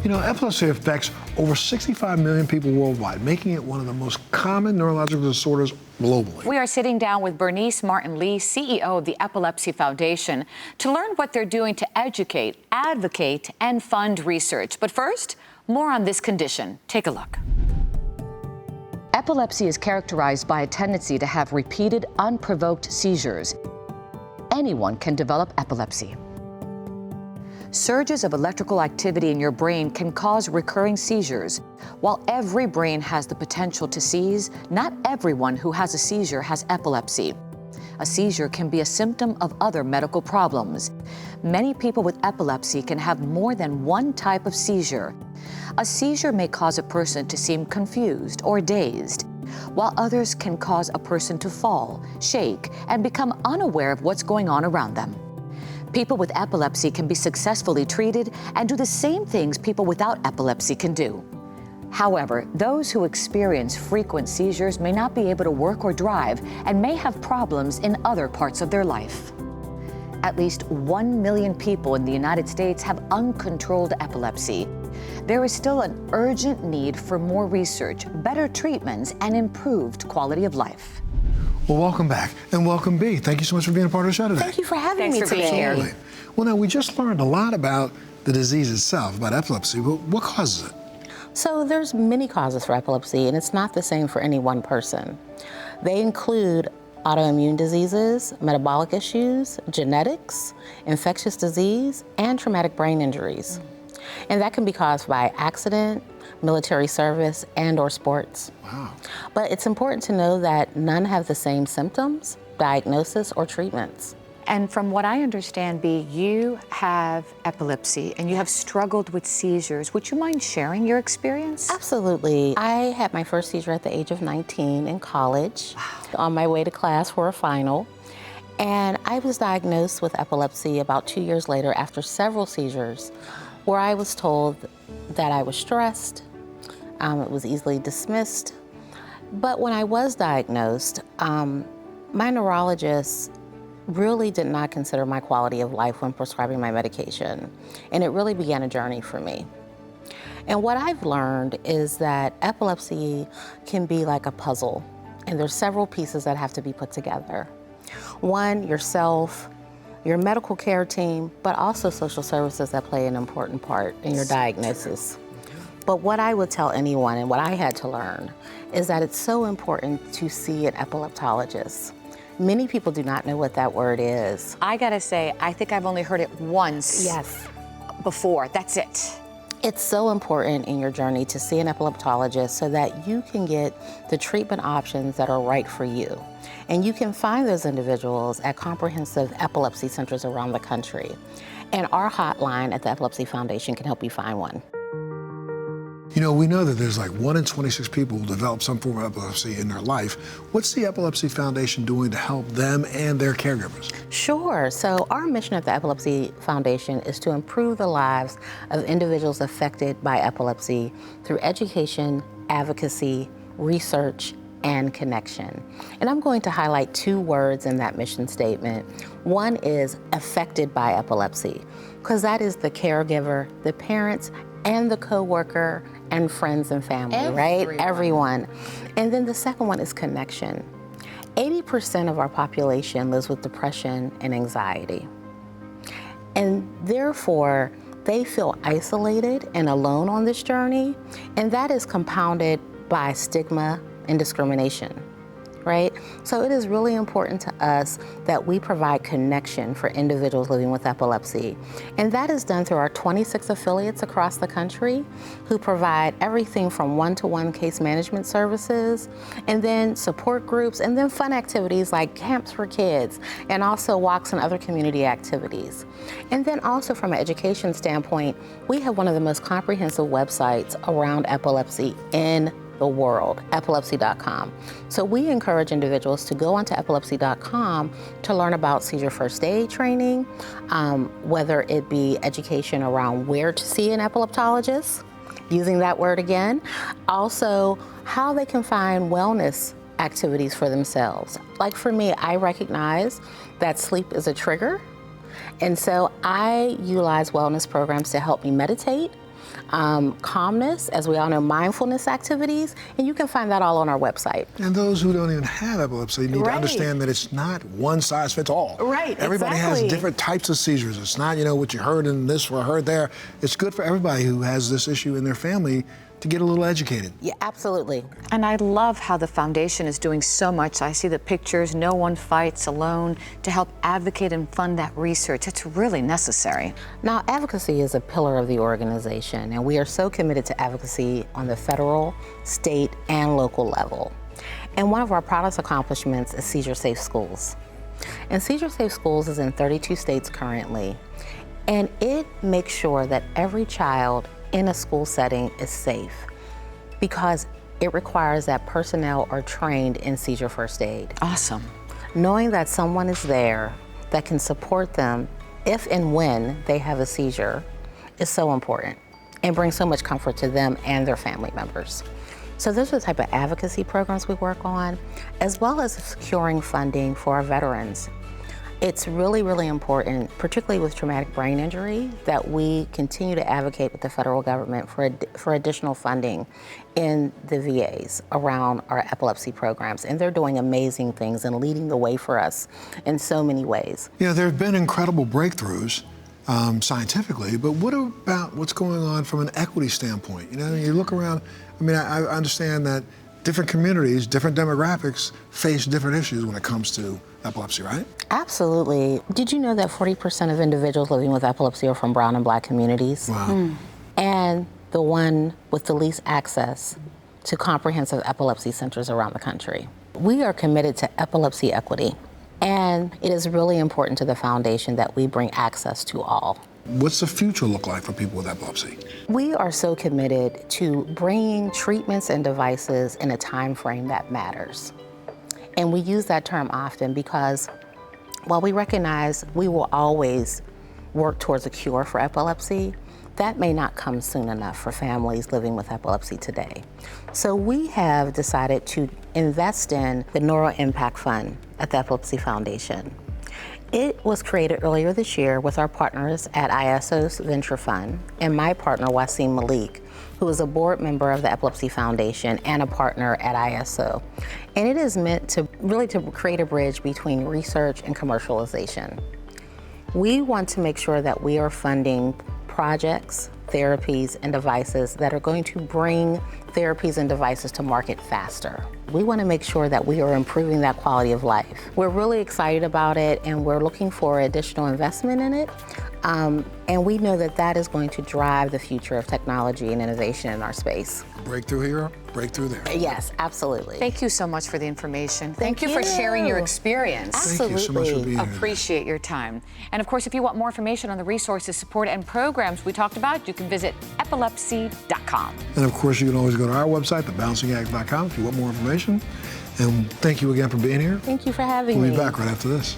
You know, epilepsy affects over 65 million people worldwide, making it one of the most common neurological disorders globally. We are sitting down with Bernice Martin Lee, CEO of the Epilepsy Foundation, to learn what they're doing to educate, advocate, and fund research. But first, more on this condition. Take a look. Epilepsy is characterized by a tendency to have repeated, unprovoked seizures. Anyone can develop epilepsy. Surges of electrical activity in your brain can cause recurring seizures. While every brain has the potential to seize, not everyone who has a seizure has epilepsy. A seizure can be a symptom of other medical problems. Many people with epilepsy can have more than one type of seizure. A seizure may cause a person to seem confused or dazed, while others can cause a person to fall, shake, and become unaware of what's going on around them. People with epilepsy can be successfully treated and do the same things people without epilepsy can do. However, those who experience frequent seizures may not be able to work or drive and may have problems in other parts of their life. At least 1 million people in the United States have uncontrolled epilepsy. There is still an urgent need for more research, better treatments, and improved quality of life. Well, welcome back, and welcome, B. Thank you so much for being a part of the show today. Thank you for having me today. Absolutely. Well, now, we just learned a lot about the disease itself, about epilepsy. Well, what causes it? So there's many causes for epilepsy, and it's not the same for any one person. They include autoimmune diseases, metabolic issues, genetics, infectious disease, and traumatic brain injuries. And that can be caused by accident, military service, and/or sports. Wow. But it's important to know that none have the same symptoms, diagnosis, or treatments. And from what I understand, B, you have epilepsy and you have struggled with seizures. Would you mind sharing your experience? Absolutely. I had my first seizure at the age of 19 in college, on my way to class for a final. And I was diagnosed with epilepsy about 2 years later after several seizures, where I was told that I was stressed, it was easily dismissed. But when I was diagnosed, my neurologist really did not consider my quality of life when prescribing my medication. And it really began a journey for me. And what I've learned is that epilepsy can be like a puzzle, and there's several pieces that have to be put together. One, yourself, your medical care team, but also social services that play an important part in your diagnosis. But what I would tell anyone, and what I had to learn, is that it's so important to see an epileptologist. Many people do not know what that word is. I gotta say, I think I've only heard it once. Yes. Before, that's it. It's so important in your journey to see an epileptologist so that you can get the treatment options that are right for you. And you can find those individuals at comprehensive epilepsy centers around the country. And our hotline at the Epilepsy Foundation can help you find one. You know, we know that there's like 1 in 26 people who develop some form of epilepsy in their life. What's the Epilepsy Foundation doing to help them and their caregivers? Sure. So our mission at the Epilepsy Foundation is to improve the lives of individuals affected by epilepsy through education, advocacy, research, and connection. And I'm going to highlight 2 words in that mission statement. One is affected by epilepsy, because that is the caregiver, the parents, and the coworker, and friends and family, right? Everyone. And then the second one is connection. 80% of our population lives with depression and anxiety. And therefore, they feel isolated and alone on this journey, and that is compounded by stigma and discrimination, right? So it is really important to us that we provide connection for individuals living with epilepsy. And that is done through our 26 affiliates across the country who provide everything from one-to-one case management services, and then support groups, and then fun activities like camps for kids, and also walks and other community activities. And then also from an education standpoint, we have one of the most comprehensive websites around epilepsy in the world, epilepsy.com. So we encourage individuals to go onto epilepsy.com to learn about seizure first aid training, whether it be education around where to see an epileptologist, using that word again, also how they can find wellness activities for themselves. Like for me, I recognize that sleep is a trigger, and so I utilize wellness programs to help me meditate, calmness, as we all know, mindfulness activities, and you can find that all on our website. And those who don't even have epilepsy need to understand that it's not one size fits all. Right, Everybody exactly. has different types of seizures. It's not, what you heard in this or heard there. It's good for everybody who has this issue in their family to get a little educated. Yeah, absolutely. And I love how the foundation is doing so much. I see the pictures, No One Fights Alone, to help advocate and fund that research. It's really necessary. Now, advocacy is a pillar of the organization, and we are so committed to advocacy on the federal, state, and local level. And one of our proudest accomplishments is Seizure Safe Schools. And Seizure Safe Schools is in 32 states currently, and it makes sure that every child in a school setting is safe because it requires that personnel are trained in seizure first aid. Awesome. Knowing that someone is there that can support them if and when they have a seizure is so important and brings so much comfort to them and their family members. So those are the type of advocacy programs we work on, as well as securing funding for our veterans. It's really, really important, particularly with traumatic brain injury, that we continue to advocate with the federal government for additional funding in the VAs around our epilepsy programs. And they're doing amazing things and leading the way for us in so many ways. There have been incredible breakthroughs scientifically, but what about what's going on from an equity standpoint? You look around, I understand that different communities, different demographics face different issues when it comes to epilepsy, right? Absolutely. Did you know that 40% of individuals living with epilepsy are from brown and black communities? Wow. And the one with the least access to comprehensive epilepsy centers around the country. We are committed to epilepsy equity, and it is really important to the foundation that we bring access to all. What's the future look like for people with epilepsy? We are so committed to bringing treatments and devices in a time frame that matters. And we use that term often because while we recognize we will always work towards a cure for epilepsy, that may not come soon enough for families living with epilepsy today. So we have decided to invest in the Neuro Impact Fund at the Epilepsy Foundation. It was created earlier this year with our partners at ISO's Venture Fund and my partner, Wasim Malik, who is a board member of the Epilepsy Foundation and a partner at ISO. And it is meant to create a bridge between research and commercialization. We want to make sure that we are funding projects, therapies, and devices that are going to bring therapies and devices to market faster. We want to make sure that we are improving that quality of life. We're really excited about it, and we're looking for additional investment in it. And we know that that is going to drive the future of technology and innovation in our space. Breakthrough here, breakthrough there. Yes, absolutely. Thank you so much for the information. Thank you for you. sharing your experience. Thank you so much for being here. Appreciate your time. And of course, if you want more information on the resources, support, and programs we talked about, you can visit epilepsy.com. And of course, you can always go to our website, thebouncingacts.com, if you want more information. And thank you again for being here. Thank you for having me. We'll be back right after this.